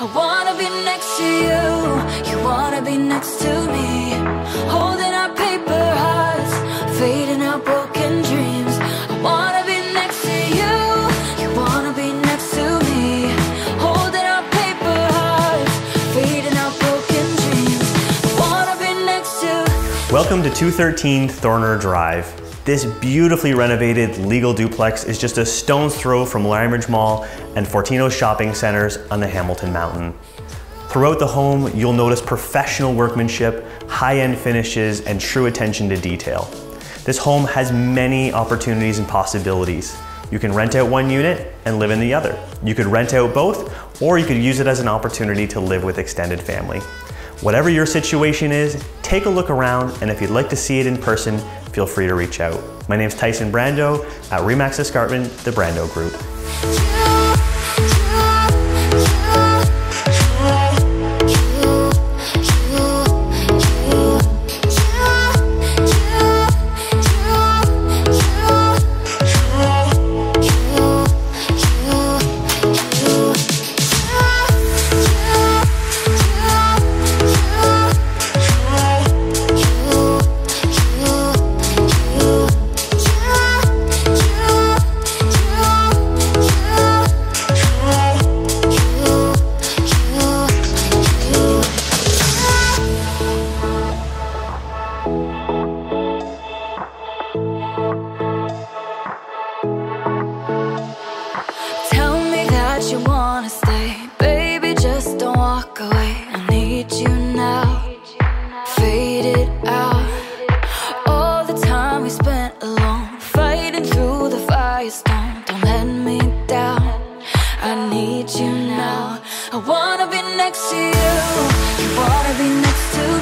I wanna be next to you, you wanna be next to me. Holding our paper hearts, fading out broken dreams. I wanna be next to you, you wanna be next to me. Holding our paper hearts, fading out broken dreams. I wanna be next to. Welcome to 213 Thorner Drive. This beautifully renovated legal duplex is just a stone's throw from Lime Mall and Fortino shopping centers on the Hamilton Mountain. Throughout the home, you'll notice professional workmanship, high-end finishes, and true attention to detail. This home has many opportunities and possibilities. You can rent out one unit and live in the other. You could rent out both, or you could use it as an opportunity to live with extended family. Whatever your situation is, take a look around, and if you'd like to see it in person, feel free to reach out. My name's Tyson Brando at Remax Escarpment, the Brando Group. You wanna stay, baby, just don't walk away. I need you now, fade it out. All the time we spent alone, fighting through the firestorm. Don't let me down, I need you now. I wanna be next to you, you wanna be next to me.